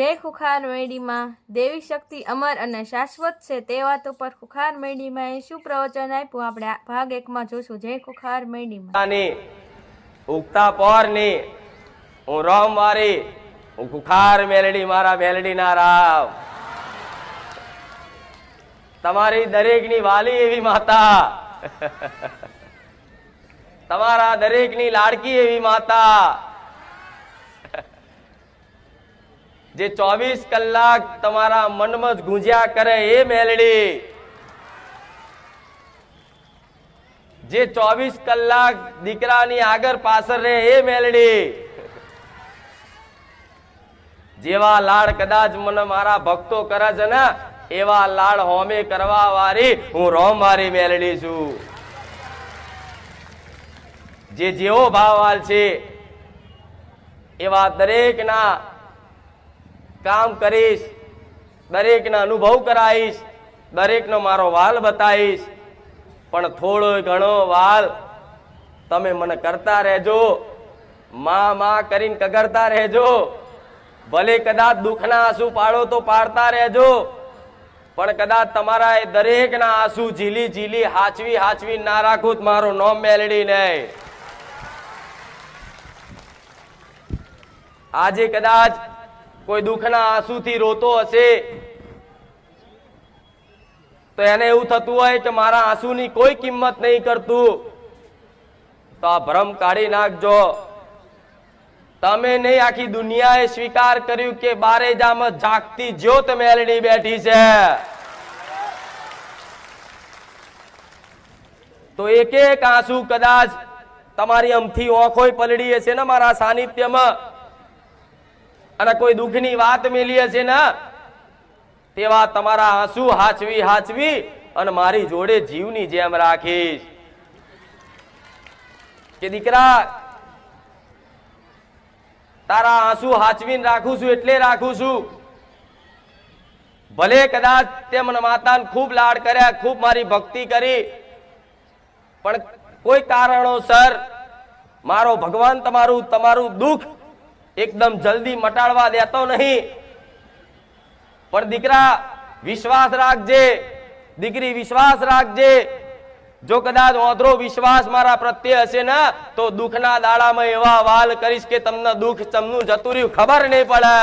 જય ખુખાર મેડીમાં દેવી શક્તિ અમર અને શાશ્વત છે તે વાત ઉપર ખુખાર મેડીમાં એ શું પ્રવચન આપ્યું આપણે ભાગ 1 માં જોશું. જય ખુખાર મેડીમાં ઉગતા પોર ની હું રોમ વારી હું ખુખાર મેલડી મારા મેલડી ના રાવ તમારી દરેક ની વાલી એવી માતા તમારા દરેક ની લાડકી એવી માતા જે 24 કલાક તમારા મનમાં જ ગુંજ્યા કરે એ મેલડી, જે 24 કલાક દીકરાની આગળ પાછળ રહે એ મેલડી, જેવા લાડ કદાચ મને મારા ભક્તો કરે છે ને એવા લાડ હોમે કરવા વાળી હું રોમ વાળી મેલડી છું. જે જેવો ભાવવાલ છે એવા દરેક ના કામ કરીશ, દરેક ના અનુભવ કરાઈશ, દરેક નો મારો વાલ બતાવીશ, પણ થોડો ઘણો વાલ તમે મને કરતા રહેજો, માં માં કરીને કગરતા રહેજો. ભલે કદાચ દુઃખના આંસુ પાડો તો પાડતા રહેજો, પણ કદાચ તમારા એ દરેક ના આંસુ ઝીલી ઝીલી હાચવી હાચવી ના રાખું મારું નોમ મેલડી નહીં. આજે કદાચ કોઈ દુઃખના આંસુથી રોતો હશે તો એને એવું થતું હોય કે મારા આંસુની કોઈ કિંમત નહીં કરતું, તો આ ભ્રમ કાઢી નાખજો. તમે નહીં આખી દુનિયાએ સ્વીકાર કર્યું કે બારેજામાં જાગતી જ્યોત મેલડી બેઠી છે, તો એક એક આંસુ કદાચ તમારી અમથી ઓંખોય પલળી હશે ને મારા સાનિધ્યમાં, અને કોઈ દુઃખની વાત મેલી હશે ને તેવા તમારા આંસુ હાચવી હાચવી અને મારી જોડે જીવની જેમ રાખીશ. કે દીકરા તારા આંસુ હાચવીને રાખું છું એટલે રાખું છું. ભલે કદાચ તે મને માતાને ખૂબ લાડ કર્યા, ખૂબ મારી ભક્તિ કરી, પણ કોઈ કારણોસર મારો ભગવાન તમારું દુઃખ એકદમ જલ્દી મટાડવા દેતો નહીં. પણ દીકરા વિશ્વાસ રાખજે, દીકરી વિશ્વાસ રાખજે. જો કદાચ ઓધરો વિશ્વાસ મારા પ્રત્યે હશે ને તો દુઃખના દાડામાં એવા વાલ કરીશ કે તમને દુઃખ તમનું જતું રહ્યું ખબર નહીં પડે.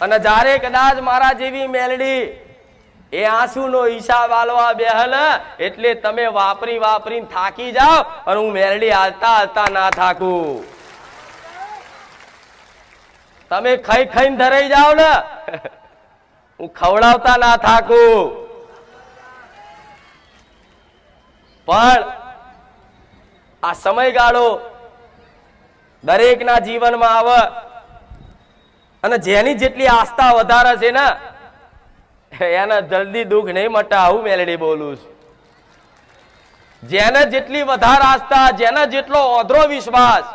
અને જ્યારે કદાચ મારા જેવી મેલડી એ આંસુનો હિસાબ આલવા બેહલ એટલે તમે વાપરી વાપરીને થાકી જાઓ અને હું મેલડી હાલતા હાલતા ના થાકું. તમે ખાઈ ખાઈને ધરાઈ જાઓ ને હું ખવડાવતા ના થાકું. પણ આ સમયગાળો દરેકના જીવનમાં આવે અને જેની જેટલી આસ્થા વધારે છે ને એને જલ્દી દુઃખ નહીં મટા, આવું મેલડી બોલું છું. જેને જેટલી વધારે આસ્થા, જેને જેટલો ઓધરો વિશ્વાસ,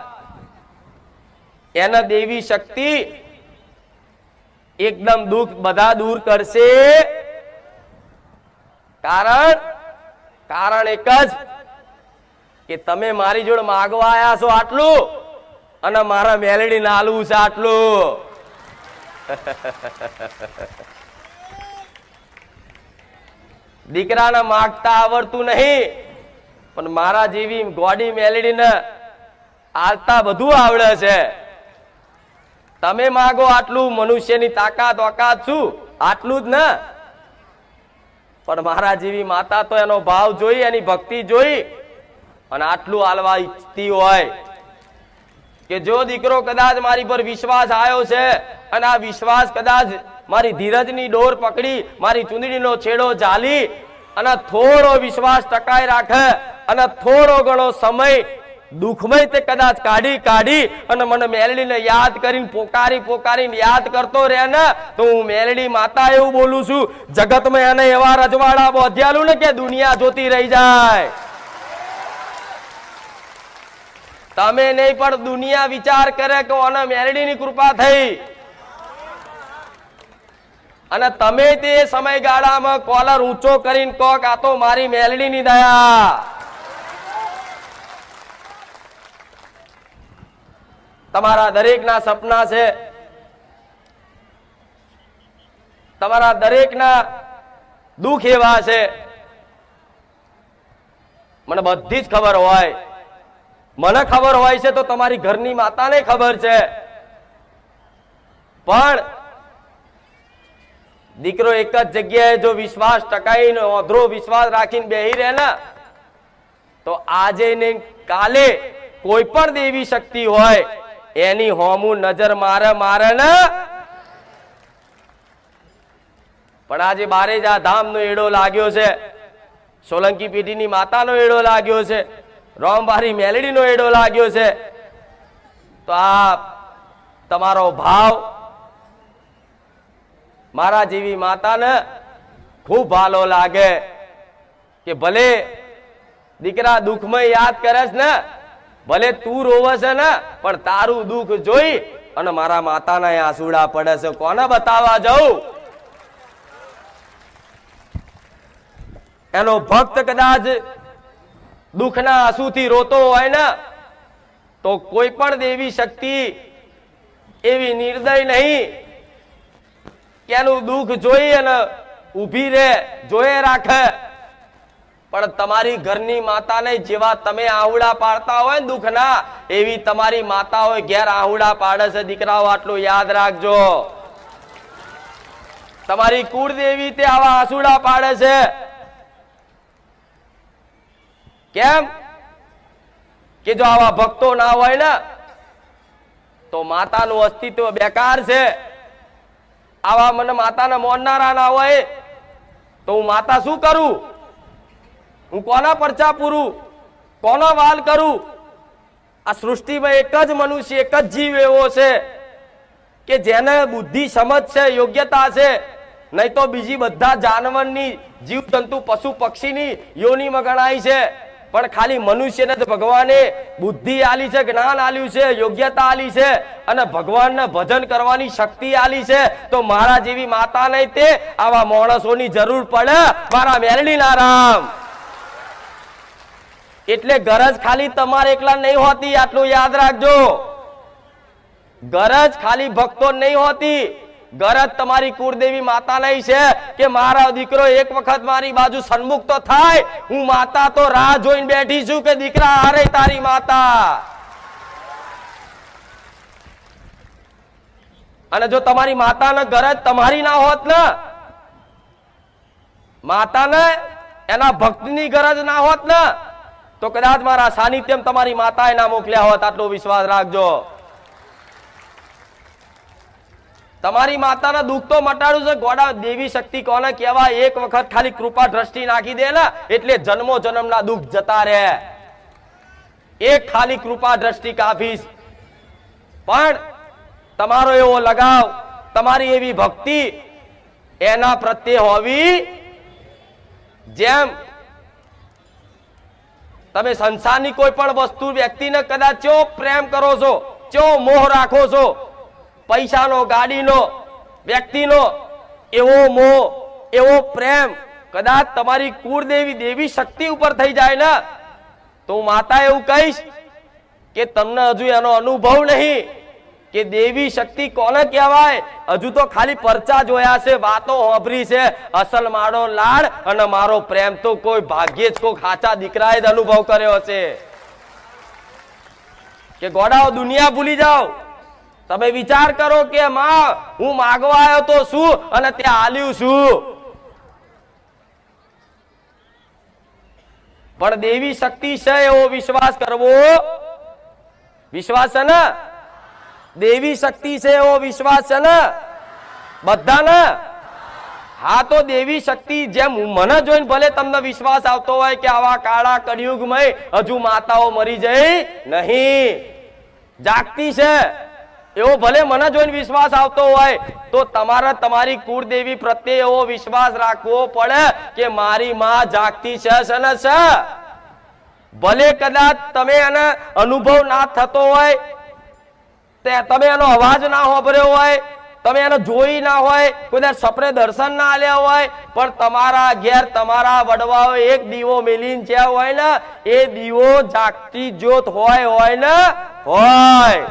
એને દેવી શક્તિ એકદમ દુઃખ બધા દૂર કરશે. કારણ એક જ કે તમે મારી જોડે માગવા આવ્યા છો આટલું અને મારા મેલડી નાલવું છે આટલું. દીકરાને માગતા આવડતું નહીં, પણ મારા જેવી ગોડી મેલડીને આલતા બધું આવડે છે. તમે માગો આટલું, મનુષ્યની તાકાત ઓકાત શું આટલું જ ને, પણ મારા જેવી માતા તો એનો ભાવ જોઈ, એની ભક્તિ જોઈ અને આટલું આલવા ઈચ્છતી હોય કે જો દીકરો કદાચ મારી પર વિશ્વાસ આવ્યો છે અને આ વિશ્વાસ કદાચ મારી ધીરજની ડોર પકડી, મારી ચૂંદડીનો છેડો ઝાલી અને થોડો વિશ્વાસ ટકાઈ રાખે અને થોડો ઘણો સમય દુઃખમય તે કદાચ કાઢી અને મને મેલડીને યાદ કરીને પોકારીને યાદ કરતો રહે ને તો હું મેલડી માતા એવું બોલું છું. જગતમાં એને એવા રજવાડા બોધ્યાલું ને કે દુનિયા જોતી રહી જાય. તમે નહીં પણ દુનિયા વિચાર કરે કે ઓને મેલડીની કૃપા થઈ, અને તમે તે સમયગાળામાં કોલર ઊંચો કરીને કહો કે આ તો મારી મેલડીની દયા. તમારા દરેકના સપના છે તમારા દરેકના દુઃખ એવા છે, મને બધી જ ખબર હોય, મને ખબર હોય છે તો તમારી ઘરની માતાને ખબર છે, પણ દીકરો એક જ જગ્યાએ જો વિશ્વાસ ટકાઈને ઓધરો વિશ્વાસ રાખીને બેહી રહે ને તો આજે ને કાલે કોઈ પણ દેવી શક્તિ હોય એની હોમું નજર મારે ને, પણ આજે બારેજા ધામનો એડો લાગ્યો છે, સોલંકી પેઢીની માતાનો એડો લાગ્યો છે, રોમબારી મેલડીનો એડો લાગ્યો છે, તો આ તમારો ભાવ મારા જેવી માતાને ખૂબ ભાલો લાગે કે ભલે દીકરા દુઃખમાં યાદ કરે છે ને, ભલે તું રોવે છે ને, પણ તારું દુઃખ જોઈ અને મારા માતાના આંસુડા પડે છે, કોને બતાવવા જાઉં? એનો ભક્ત કદાચ દુઃખના આંસુથી રોતો હોય ને તો કોઈ પણ દેવી શક્તિ એવી નિર્દય નહીં કે એનું દુઃખ જોઈ અને ઊભી રહે, જોયે રાખે, પણ તમારી ઘરની માતાને જેવા તમે આહુડા પાડતા હોય ને દુઃખના, એવી તમારી માતાઓ ઘેર આહુડા પાડે છે. દીકરાઓ આટલું યાદ રાખજો, તમારી કુળદેવી તે આવા આંસુડા પાડે છે. કેમ કે જો આવા ભક્તો ના હોય ને તો માતાનું અસ્તિત્વ બેકાર છે. આવા મને માતાને મોનનારા ના હોય તો હું માતા શું કરું? હું કોના પરચા પૂરું? કોનો વાલ કરું? આ સૃષ્ટિમાં એક જ મનુષ્ય, એક જ જીવ એવો છે કે જેને બુદ્ધિ, સમજ છે, યોગ્યતા છે, નહીં તો બીજી બધા જાનવરની, જીવ જંતુ, પશુ પક્ષીની યોનિમાં ગણાય છે, પણ ખાલી મનુષ્યને જ ભગવાને બુદ્ધિ આલી છે, જ્ઞાન આલ્યું છે, યોગ્યતા આલી છે અને ભગવાનને ભજન કરવાની શક્તિ આલી છે. તો મારા જેવી માતા નહીં તે આવા માણસોની જરૂર પડે, મારા મેલડીના રામ. એટલે ગરજ ખાલી તમારે એકલા નહીં હોતી, આટલું યાદ રાખજો. ગરજ ખાલી ભક્તો નહીં હોતી, ગરજ તમારી કુળદેવી માતા નહીં છે કે મારા દીકરો એક વખત મારી બાજુ સન્મુખ તો થાય. હું માતા તો રાહ જોઈને બેઠી છું કે દીકરા હારે તારી માતા. અને જો તમારી માતાને ગરજ તમારી ના હોત ને, માતાને એના ભક્તની ગરજ ના હોત ને તો કદાચ મારા સાનિધ્યમ તમારી માતાએ ના મોકલ્યા હોત. આટલો વિશ્વાસ રાખજો. તમારી માતાના દુઃખ તો મટાડું છે. ગોડા દેવી શક્તિ કોને કહેવાય? એક વખત ખાલી કૃપા દ્રષ્ટિ નાખી દે ને એટલે જન્મો જન્મના દુઃખ જતા રહે. એક ખાલી કૃપા દ્રષ્ટિ કાફી. પણ તમારો એવો લગાવ, તમારી એવી ભક્તિ એના પ્રત્યે હોવી, જેમ તમે સંસારની કોઈ પણ વસ્તુ, વ્યક્તિને કદાચ ચો પ્રેમ કરો છો, ચો મોહ રાખો છો, પૈસાનો, ગાડીનો, વ્યક્તિનો, એવો મોહ, એવો પ્રેમ કદાચ તમારી કુળદેવી દેવી શક્તિ ઉપર થઈ જાય ને તો હું માતા એવું કહીશ કે તમને હજુ એનો અનુભવ નહીં કે દેવી શક્તિ કોને કહેવાય. હજુ તો ખાલી પરચા જોયા છે, વાતો સાંભળી છે. અસલ મારો લાડ અને મારો પ્રેમ તો કોઈ ભાગ્યે જ કોઈ ખાચા દીકરાએ જ અનુભવ કર્યો હશે. કે ગોડાઓ દુનિયા ભૂલી જાઓ. તમે વિચાર કરો કે માં હું માગવા આવ્યો તો શું અને ત્યાં આલ્યું શું? પણ દેવી શક્તિ છે એવો વિશ્વાસ કરવો. વિશ્વાસ છે ને? દેવી શક્તિ છે એવો વિશ્વાસ છે ને બધાને? હા, તો દેવી શક્તિ જેમ મને જોઈને ભલે તમને વિશ્વાસ આવતો હોય કે આવા કાળા કળિયુગમાં હજુ માતાઓ મરી જઈ નહીં, જાગતી છે, એવો ભલે મને જોઈને વિશ્વાસ આવતો હોય તો તમારે તમારી કુળદેવી પ્રત્યે એવો વિશ્વાસ રાખવો પડે કે મારી માં જાગતી છે ને છે. ભલે કદાચ તમે એને અનુભવ ના થતો હોય, તમે એનો અવાજ ના સાંભળ્યો હોય, તમે એને જોઈ ના હોય, કોઈ સપને દર્શન ના આલ્યા હોય, પણ તમારા ઘેર તમારા વડવાઓ એક દીવો મેલીને જ્યાં હોય ને એ દીવો જાગતી જ્યોત હોય ને હોય,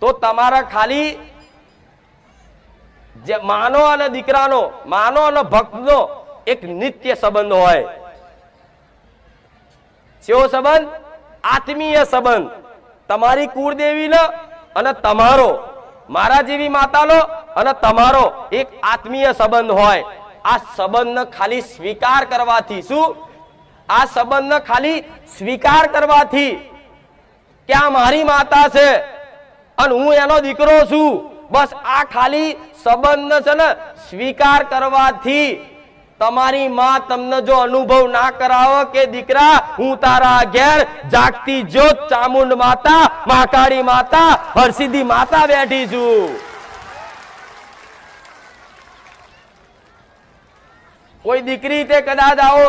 તો તમારા ખાલી જે માનો અને દીકરાનો, માનો અને ભક્તનો એક નિત્ય સંબંધ હોય. કેવો સંબંધ? આત્મીય સંબંધ. તમારી કુળદેવીનો અને તમારો, મારા જેવી માતાનો અને તમારો એક આત્મીય સંબંધ હોય. આ સંબંધને ખાલી સ્વીકાર કરવાથી, શું? આ સંબંધને ખાલી સ્વીકાર કરવાથી કે આ મારી માતા છે અને હું એનો દીકરો છું, બસ આ ખાલી સંબંધ છે ને સ્વીકાર કરવાથી તમારી માં તમને જો અનુભવ ના કરાવો કે દીકરા હું તારા ઘેર જાગતી જ્યોત ચામુંડ માતા, મહાકાળી માતા, હરસિદ્ધિ માતા બેઠી છું. કોઈ દીકરી તે કદાચ આવો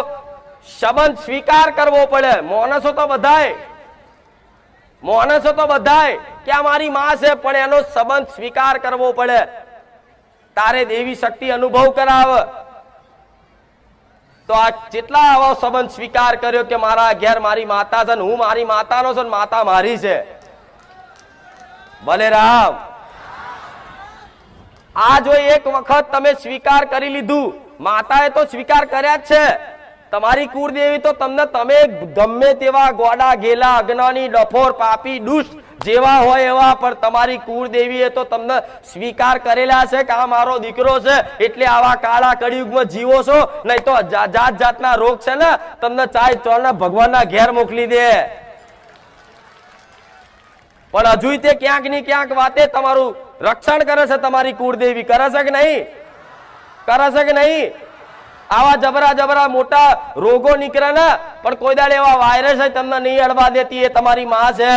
સંબંધ સ્વીકાર કરવો પડે. માણસો તો બધાય કે આ મારી માં છે, પણ એનો સંબંધ સ્વીકાર કરવો પડે. તારે દેવી શક્તિ અનુભવ કરાવે તો આ જેટલા આવો સંબંધ સ્વીકાર કર્યો કે મારા ઘેર મારી માતા છે, હું મારી માતાનો છું, માતા મારી છે. ભલે રામ. આ જો એક વખત તમે સ્વીકાર કરી લીધું, માતાએ તો સ્વીકાર કર્યા જ છે. તમારી કુળદેવી તો તમને, તમે ગમે તેવા ગોડા ગેલા અજ્ઞાની ડફોર પાપી દુષ્ટ જેવા હોય એવા, પણ તમારી કુળદેવીએ તો તમને સ્વીકાર કરેલા છે કે આ મારો દીકરો છે, એટલે આવા કાળા કળિયુગમાં જીવો છો. નહીં તો જાત જાતના રોગ છે ને તમને ચાય ચોરના ભગવાનના ઘેર મોકલી દે. પણ હજુ તે ક્યાંક ની ક્યાંક વાતે તમારું રક્ષણ કરે છે. તમારી કુળદેવી કરે છે કે નહીં? કરે છે કે નહીં? આવા જબરા મોટા રોગો નીકળે ને, પણ કોઈ દાડે એવા વાયરસ તમને નહીં અડવા દેતી, એ તમારી માં છે.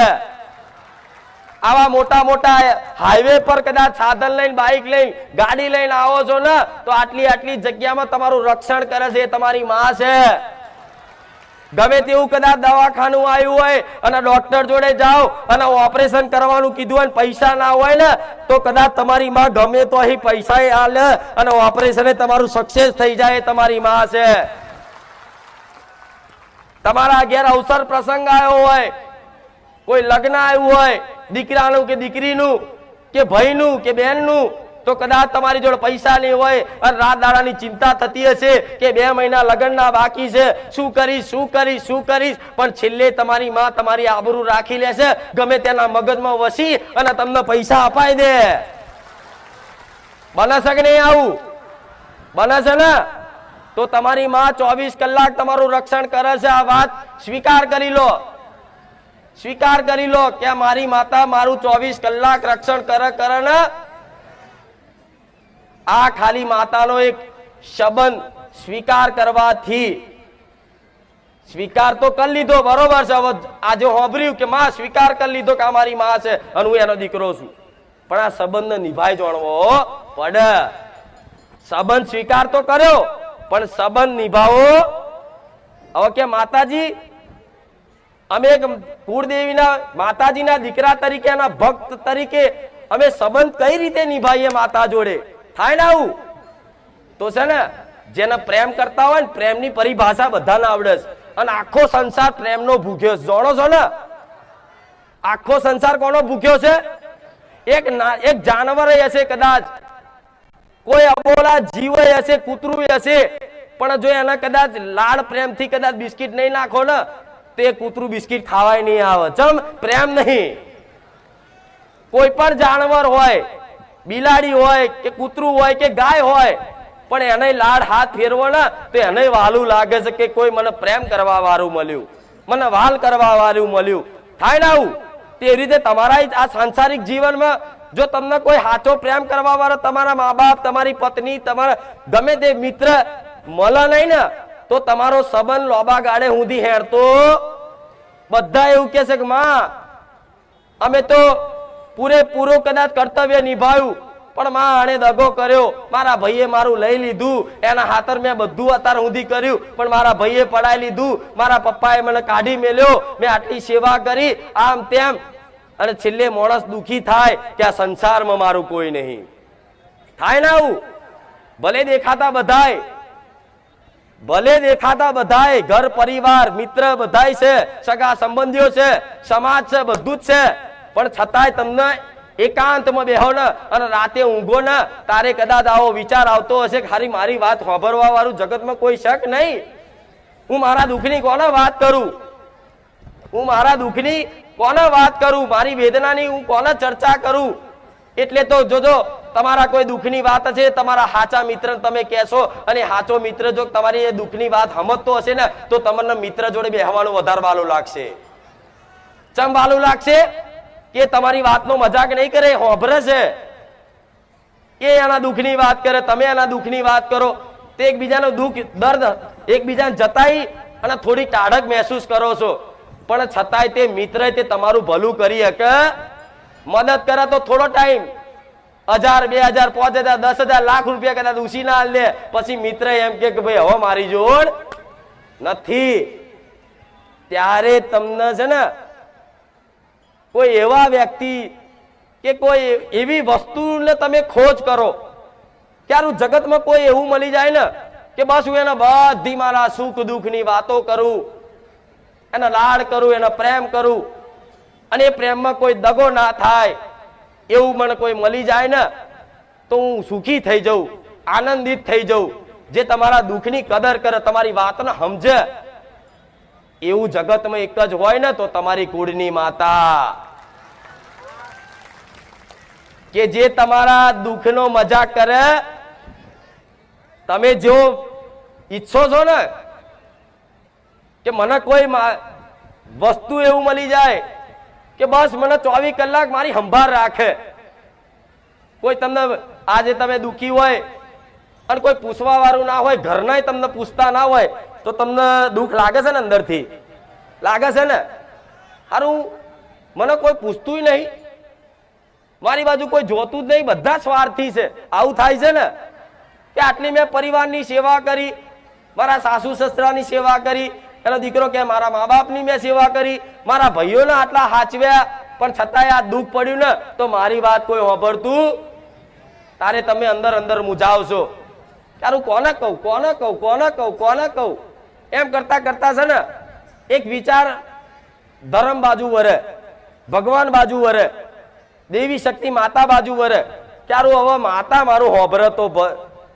આવા મોટા હાઈવે પર કદાચ સાધન લઈને, બાઇક લઈને, ગાડી લઈને આવો છો ને, તો આટલી જગ્યામાં તમારું રક્ષણ કરે છે, એ તમારી માં છે. ગમે તેવું કદાચ દવાખાનું આવ્યું હોય અને ડોક્ટર જોડે જાઓ અને ઓપરેશન કરવાનું કીધું હોય, પૈસા ના હોય ને, તો કદાચ તમારી માં ગમે તો અહીં પૈસા આલે અને ઓપરેશન તમારું સક્સેસ થઈ જાય, તમારી માં છે. તમારા ઘેર અવસર પ્રસંગ આવ્યો હોય, કોઈ લગ્ન આવ્યું હોય, દીકરાનું કે દીકરીનું કે ભાઈનું કે બહેનનું, તો કદાચ તમારી જોડે પૈસા નહીં હોય અને રાત દાડાની ચિંતા થતી હશે કે 2 મહિના લગ્નના બાકી છે, શું કરીશ. પણ છેલ્લે તમારી માં તમારી આબરૂ રાખી લેશે, ગમે તેના મગજમાં વસી અને તમને પૈસા અપાઈ દે. બને છે કે નહીં? આવું બને છે ને? તો તમારી માં 24 કલાક તમારું રક્ષણ કરે છે. આ વાત સ્વીકાર કરી લો. સ્વીકાર કરી લો કે મારી માતા મારું 24 કલાક રક્ષણ કરે ને. આ ખાલી માતાનો એક સંબંધ સ્વીકાર કરવાથી, સ્વીકાર તો કરી લીધો, બરોબર છે. હવે આજે સાંભળ્યું કે માં સ્વીકાર કરી લીધો કે આ મારી માં છે અને હું એનો દીકરો છું, પણ આ સંબંધ નિભાઈ જાણવો પડે. સંબંધ સ્વીકાર તો કર્યો, પણ સંબંધ નિભાવો. હવે કે માતાજી અમે એક કુળદેવીના, માતાજીના દીકરા તરીકે, એના ભક્ત તરીકે અમે સંબંધ કઈ રીતે નિભાઈએ માતા જોડે? થાય ને આવું? તો છે ને, જેને પ્રેમ કરતા હોય ને, પ્રેમની પરિભાષા બધાને આવડે છે, અને આખો સંસાર પ્રેમનો ભૂખ્યો છે. જાણો છો ને? આખો સંસાર કોનો ભૂખ્યો છે? એક જાનવર હશે, કદાચ કોઈ અબોલા જીવ હશે, કૂતરું હશે, પણ જો એને કદાચ લાડ પ્રેમથી કદાચ બિસ્કિટ નહીં નાખો ને, તો એ કૂતરું બિસ્કિટ ખાવાય નહીં આવે. ચમ? પ્રેમ નહીં. કોઈ પણ જાનવર હોય, બિલાડી હોય કે કૂતરું હોય કે ગાય હોય, પણ એને લાડ હાથ ફેરવો ને, તો એને વાલું લાગે છે કે કોઈ મને પ્રેમ કરવા વાળું મળ્યું, મને વાલ કરવા વાળું મળ્યું. થાય ને આવું? તે રીતે તમારા આ સાંસારિક જીવનમાં જો તમને કોઈ સાચો પ્રેમ કરવા વાળો, તમારા મા બાપ, તમારી પત્ની, તમારા ગમે તે મિત્ર મળે નહીં ને, તો તમારો સંબંધ લોબા ગાડે સુધી હેરતો. બધા એવું કે છે કે માં અમે તો પૂરેપૂરું કદાચ કર્તવ્ય નિભાવ્યું, પણ માં આણે દગો કર્યો, મારા ભાઈએ મારું લઈ લીધું, એના હાથર મેં બધું અત્યાર સુધી કર્યું, પણ મારા ભાઈએ પડાઈ લીધું, મારા પપ્પાએ મને કાઢી મેલ્યો, મેં આટલી સેવા કરી, આમ તેમ, અને છેલ્લે માણસ દુખી થાય કે આ સંસારમાં મારું કોઈ નહીં. થાય ને આવું? ભલે દેખાતા બધાય, ઘર પરિવાર મિત્ર બધાય છે, સગા સંબંધીઓ છે, સમાજ છે, બધું જ છે, પણ છતાંય તમને એકાંતમાં બેહો ને અને રાતે ઊંઘો ને તારે કદાચ આવો વિચાર આવતો હશે કે હારી મારી વાત સાંભળવા વાળું જગતમાં કોઈ શક નહીં. હું મારા દુઃખની કોને વાત કરું, હું મારા દુઃખની કોને વાત કરું, મારી વેદનાની હું કોને ચર્ચા કરું. એટલે તો જોજો તમારા કોઈ દુઃખની વાત છે તમારા સાચા મિત્ર તમે કહેશો અને સાચો મિત્ર જો તમારી એ દુઃખની વાત સમજતો હશે ને તો તમને મિત્ર જોડે બેહવાનું વધારે વાલું લાગશે. ચમ વાલું લાગશે કે તમારી વાતનો મજાક નહીં કરે, હોભરે છે. એ એના દુઃખની વાત કરે, તમે એના દુઃખની વાત કરો, તે એકબીજાનું દુઃખ દર્દ એકબીજાને જતાઈ અને થોડી ટાઢક મહેસૂસ કરો છો. પણ છતાંય તે મિત્ર તે તમારું ભલું કરી શકે, મદદ કરે તો થોડો ટાઈમ 1000, 2000, 5000, 10,000, લાખ રૂપિયા કદાચ ઉછી ના લે, પછી મિત્ર એમ કે ભાઈ હવે મારી જોડ નથી. ત્યારે તમને છે ને કોઈ એવા વ્યક્તિ કે કોઈ એવી વસ્તુને તમે ખોજ કરો ક્યારું જગતમાં કોઈ એવું મળી જાય ને કે બસ હું એને બધી મારા સુખ દુઃખની વાતો કરું, એનો લાડ કરું, એનો પ્રેમ કરું અને એ પ્રેમમાં કોઈ દગો ના થાય એવું મને કોઈ મળી જાય ને તો હું સુખી થઈ જાઉં, આનંદિત થઈ જાઉં. જે તમારા દુઃખની કદર કરે, તમારી વાતને સમજે, એવું જગતમાં એક જ હોય ને તો તમારી કુળની માતા, કે જે તમારા દુઃખનો મજાક કરે. તમે જો ઈચ્છો છો ને કે મને કોઈ વસ્તુ એવું મળી જાય કે બસ મને 24 કલાક મારી સંભાળ રાખે, કોઈ તમને આજે તમે દુઃખી હોય અને કોઈ પૂછવા વાળું ના હોય, ઘરના તમને પૂછતા ના હોય તો તમને દુઃખ લાગે છે ને, અંદરથી લાગે છે ને. સારું મને કોઈ પૂછતું નહીં, મારી બાજુ કોઈ જોતું જ નહીં, બધા સ્વાર્થી છે. આવું થાય છે ને કે આટલી મેં પરિવારની સેવા કરી, મારા સાસુ સસરાની સેવા કરી, એનો દીકરો કે મારા મા બાપની મેં સેવા કરી, મારા ભાઈઓને આટલા હાચવ્યા, પણ છતાંય આ દુઃખ પડ્યું ને તો મારી વાત કોઈ સાંભળતું. તારે તમે અંદર અંદર મૂંઝાવશો, તારું કોને કહું, કોને કહું, કોને કહું, કોને કહું, એમ કરતા કરતા છે ને એક વિચાર ધર્મ બાજુ વરે, ભગવાન બાજુ વરે, દેવી શક્તિ માતા બાજુ વરે. ક્યારું હવે માતા મારું હોભરે તો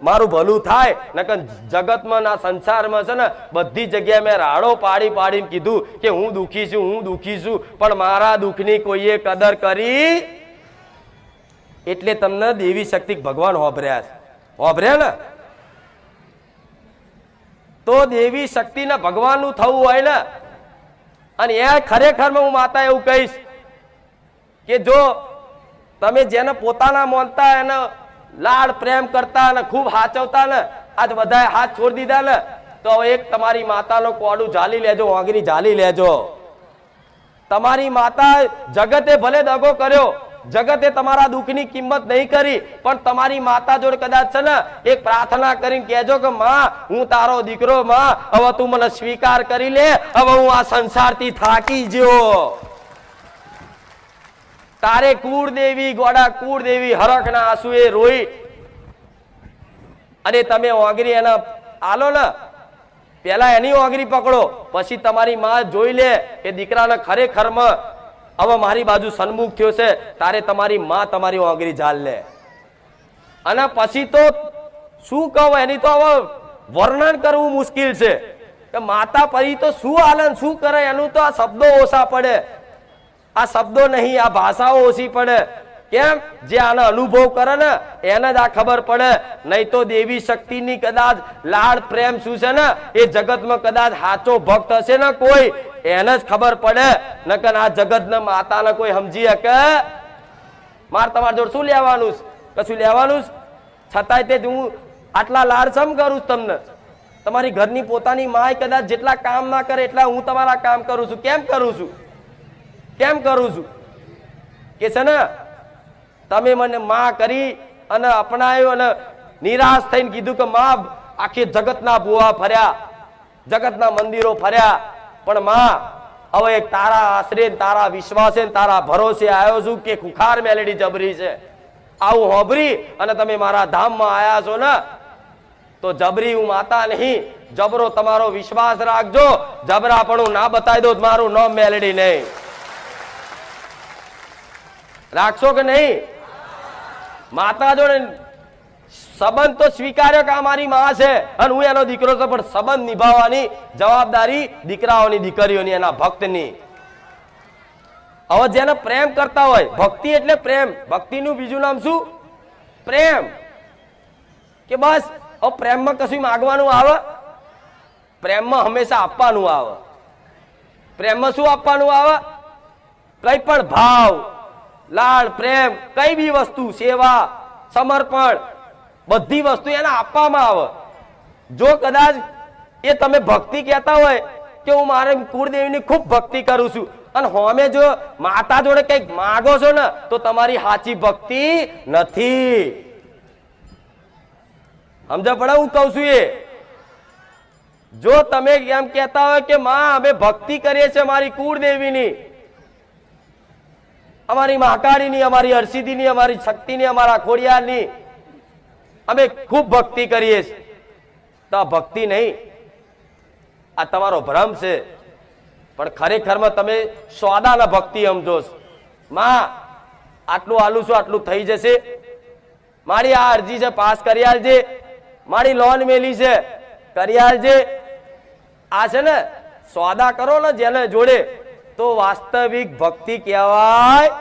મારું ભલું થાય. નકર જગતમાં ના સંસારમાં છે ને બધી જગ્યાએ મેં રાડો પાડી પાડીને કીધું કે હું દુઃખી છું, હું દુઃખી છું, પણ મારા દુઃખની કોઈએ કદર કરી. એટલે તમને દેવી શક્તિ ભગવાન હોભર્યા છે. હોભર્યા ને તો દેવી શક્તિને ભગવાનનું થવું હોય ને, અને એ ખરેખરમાં હું માતા એવું કહીશ કે જો તમે જેને પોતાના માનતા એને લાડ પ્રેમ કરતા અને ખૂબ હાચવતા ને, આજ બધાએ હાથ છોડી દીધા ને તો હવે એક તમારી માતાનો કોડું ઝાલી લેજો, વાંગરી ઝાલી લેજો. તમારી માતા જગતે ભલે દગો કર્યો, જગતે તમારા દુઃખની કિંમત નહીં કરી, પણ તમારી માતા જોડે કદાચ છે ને એક પ્રાર્થના કરીને કહેજો કે માં હું તારો દીકરો, માં હવે તું મને સ્વીકાર કરી લે, હવે હું આ સંસારથી થાકી ગયો. તારે કુળદેવી ગોડા કુળદેવી હરખના આંસુએ રોઈ અને તમે ઓગરી એના આલો ને, પેલા એની ઓગરી પકડો, પછી તમારી માં જોઈ લે કે દીકરાને ખરેખરમાં હવે મારી બાજુ સન્મુખ થયો છે, તારે તમારી માં તમારી ઓગરી ઝાલ લે. અને પછી તો શું કહું, એની તો હવે વર્ણન કરવું મુશ્કેલ છે કે માતા પરી તો શું આનંદ શું કરે, એનું તો આ શબ્દો ઓછા પડે, આ શબ્દો નહીં, આ ભાષાઓ ઓછી પડે. કેમ? જે આનો અનુભવ કરે ને એને જ આ ખબર પડે. નહીં તો દેવી શક્તિની કદાચ લાડ પ્રેમ શું છે ને એ જગતમાં કદાચ સાચો ભક્ત હશે ને કોઈ, એને જ ખબર પડે. નકર આ જગતના માતાને કોઈ સમજી શકે? માર તમારા જોડે શું લેવાનું? કશું લેવાનું? છતાંય તે હું આટલા લાડ સમ કરું તમને. તમારી ઘરની પોતાની માય કદાચ જેટલા કામ ના કરે એટલા હું તમારા કામ કરું છું. કેમ કરું છું? કેમ કરું છું કે છે ને તમે મને માં કરી અને અપનાયો અને નિરાશ થઈને કીધું કે માં આખી જગતના ભૂવા ફર્યા, જગતના મંદિરો ફર્યા, પણ માં હવે એક તારા આશરે તારા વિશ્વાસે તારા ભરોસે આવ્યો છું કે ખુખાર મેલેડી જબરી છે. આવું હોબરી અને તમે મારા ધામમાં આવ્યા છો ને તો જબરી હું માતા નહીં, જબરો તમારો વિશ્વાસ રાખજો. જબરા પણ હું ના બતાવી દઉં મારું નામ મેલેડી નહીં. રાખશો કે નહીં? માતા જોડે સંબંધ તો સ્વીકાર્યો કે આ મારી માં છે અને હું એનો દીકરો છું, પણ સંબંધ નિભાવવાની જવાબદારી દીકરાઓની, દીકરીઓની, એના ભક્તની. હવે જેને પ્રેમ કરતા હોય, ભક્તિ એટલે પ્રેમ, ભક્તિનું બીજું નામ શું? પ્રેમ. કે બસ હવે પ્રેમમાં કશું માગવાનું આવે? પ્રેમમાં હંમેશા આપવાનું આવે. પ્રેમમાં શું આપવાનું આવે? કઈ પણ ભાવ, લાડ, પ્રેમ, કઈ બી વસ્તુ, સેવા, સમર્પણ, બધી વસ્તુ એને આપવામાં આવે. જો કદાચ એ તમે ભક્તિ કહેતા હોય કે હું મારે કુળદેવીની ખૂબ ભક્તિ કરું છું અને હોમે જો માતા જોડે કઈક માગો છો ને તો તમારી સાચી ભક્તિ નથી. સમજ પડે હું કહું છું એ? જો તમે એમ કહેતા હોય કે માં અમે ભક્તિ કરીએ છીએ મારી કુળદેવીની, અમારી મહાકાળીની, અમારી હરસિદ્ધિની, અમારી શક્તિની, અમારા ખોડિયારની, અમે ખૂબ ભક્તિ કરીએ છીએ, તો આ ભક્તિ નહીં, આ તમારો ભ્રમ છે. પણ ખરેખરમાં તમે સોદાના ભક્તિ સમજો છો. માં આટલું આલું છું, આટલું થઈ જશે, મારી આ અરજી છે પાસ કરી આલજે, મારી લોન મેલી છે કરી આલજે. આ છે ને સોદા કરો ને જેને જોડે, તો વાસ્તવિક ભક્તિ કહેવાય.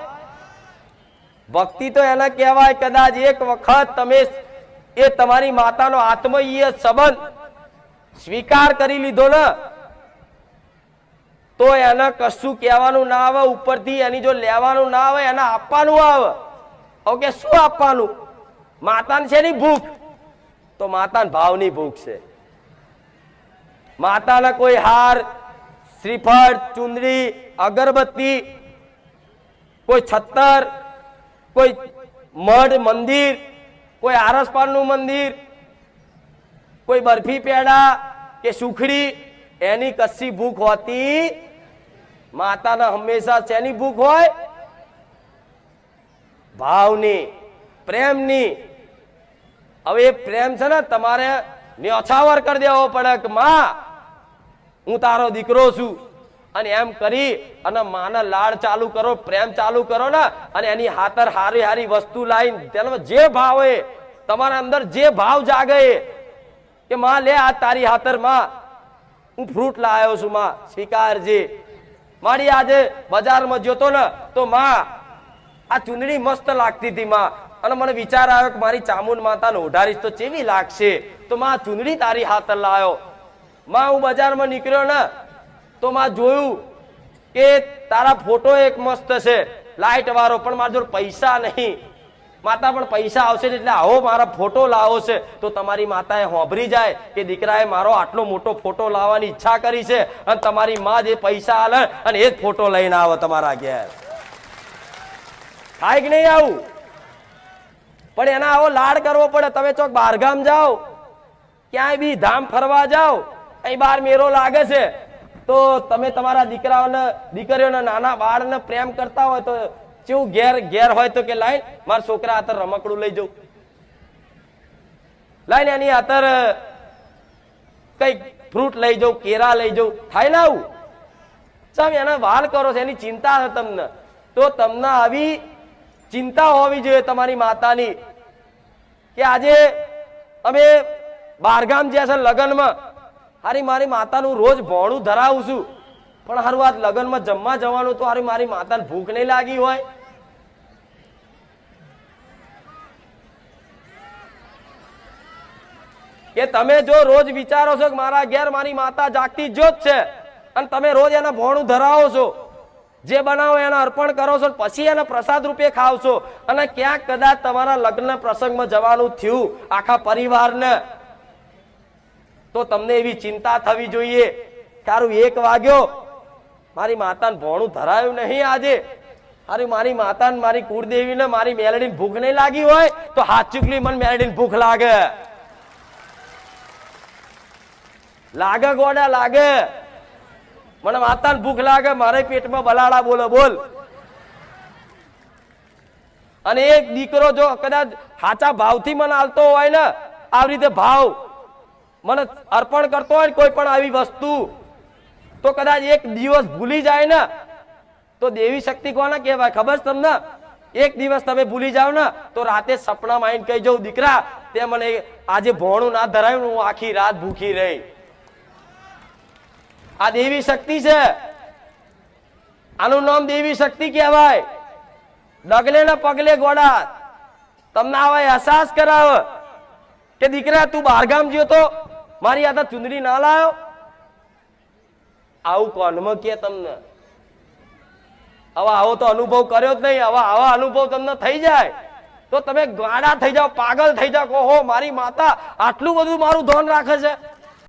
ભક્તિ તો એને કહેવાય કદાચ એક વખત તમે એ તમારી માતાનો આત્મીય સંબંધ સ્વીકાર કરી લીધો ને તો એને કશું કહેવાનું ના આવે, ઉપરથી એની જો લેવાનું ના આવે, એને આપવાનું આવે. ઓકે, શું આપવાનું? માતાને છે ની ભૂખ, તો માતાને ભાવની ભૂખ છે. માતાને કોઈ હાર, શ્રીફળ, ચુંદડી, અગરબત્તી, કોઈ છત્તર, કોઈ મઢ, મંદિર, કોઈ આરસપાલનું મંદિર, કોઈ બરફી પેડા કે સુખડી, એની કશી ભૂખ હોતી? માતાને હંમેશા શેની ભૂખ હોય? ભાવની, પ્રેમની. હવે એ પ્રેમ છે ને તમારે ન્યોછાવર કરી દેવો પડે કે માં હું તારો દીકરો છું, અને એમ કરી અને માના લાડ ચાલુ કરો, પ્રેમ ચાલુ કરો ને, અને એની હાથર હારી હારી વસ્તુ લાવીને તેનો જે ભાવ હોય, તમારા અંદર જે ભાવ જાગે કે માં લે આ તારી હાથર માં હું ફ્રૂટ લાવ્યો છું, માં સ્વીકારજે. મારી આજે બજારમાં જોતો ને તો માં આ ચુંદડી મસ્ત લાગતી હતી માં, અને મને વિચાર આવ્યો કે મારી ચામુંડ માતાને ઓઢારીશ તો કેવી લાગશે, તો માં ચુંદડી તારી હાથર લાવ્યો. માં હું બજારમાં નીકળ્યો ને તો માં જોયું કે તારા ફોટો એક મસ્ત છે લાઈટ વાળો, પણ મારા જોડે પૈસા નહીં. માતા પણ પૈસા આવશે એટલે આવો મારા ફોટો લાવો છે. તો તમારી માતાએ હોંભરી જાય કે દીકરાએ મારો આટલો મોટો ફોટો લાવવાની ઈચ્છા કરી છે, અને તમારી માં જે પૈસા આલે અને એ જ ફોટો લઈને આવે તમારા ઘેર. થાય કે નહીં આવું? પણ એના આવો લાડ કરવો પડે. તમે ચોક બહારગામ જાઓ, ક્યાંય બી ધામ ફરવા જાઓ, અહીં બહાર મેળો લાગે છે, તો તમે તમારા દીકરાઓને, દીકરીઓને, નાના બાળને પ્રેમ કરતા હોય તો કેવું ઘેર હોય તો કે લાઈન મારા છોકરા હાથર રમકડું લઈ જાઉં, લાઈન એની હાથર કઈક ફ્રૂટ લઈ જાઉં, કેરા લઈ જાઉં. થાય ને આવું? સાહેબ એના વાલ કરો છો, એની ચિંતા છે તમને, તો તમને આવી ચિંતા હોવી જોઈએ તમારી માતાની કે આજે અમે બહારગામ જ્યાં છે લગ્નમાં, હારી મારી માતાનું રોજ ભોણું ધરાવું છું, પણ હારું આ લગ્નમાં જમવા જવાનું તો હારી મારી માતાને ભૂખ નહીં લાગી હોય? કે તમે જો રોજ વિચારો છો કે મારા ઘેર મારી માતા જાગતી જોત છે, અને તમે રોજ એના ભોણું ધરાવો છો, જે બનાવો એને અર્પણ કરો છો, પછી એને પ્રસાદ રૂપે ખાવ છો, અને ક્યાંક કદાચ તમારા લગ્ન પ્રસંગમાં જવાનું થયું આખા પરિવારને, તો તમને એવી ચિંતા થવી જોઈએ તારું 1 વાગ્યો મારી માતાને ભોણું ધરાયું નહીં આજે, અરે મારી માતાને, મારી કુળદેવીને, મારી મેલડીને ભૂખ નહીં લાગી હોય તો હાથ ચૂકલી મને મેલડીને ભૂખ લાગે, લાગે ગોડા લાગે. મને માતાને ભૂખ લાગે, મારે પેટમાં બલાડા બોલો બોલ. અને એક દીકરો જો કદાચ સાચા ભાવથી મને આલતો હોય ને, આવી રીતે ભાવ મને અર્પણ કરતો હોય કોઈ પણ આવી વસ્તુ, તો કદાચ એક દિવસ ભૂલી જાય ને તો દેવી શક્તિ કોને કહેવાય ખબર છે તમને? એક દિવસ તમે ભૂલી જાવ ને તો રાતે સપનામાં આવીને કહી જાઉં દીકરા તે મને આજે ભોણું ના ધરાયું ને હું આખી રાત ભૂખી રહી. આ દેવી શક્તિ છે. આનું નામ દેવી શક્તિ કહેવાય. ડગલે ને પગલે ગોડા તમને આવા અહેસાસ કરાવે કે દીકરા તું બહારગામ ગયો તો મારી આ ચુંદડી ના લાયો. આવું કોનમાં કે તમને હવે આવો તો અનુભવ કર્યો જ નહીં. હવે આવા અનુભવ તમને થઈ જાય તો તમે ગાડા થઈ જાઓ, પાગલ થઈ જાઓ. કહો મારી માતા આટલું બધું મારું ધ્યાન રાખે છે.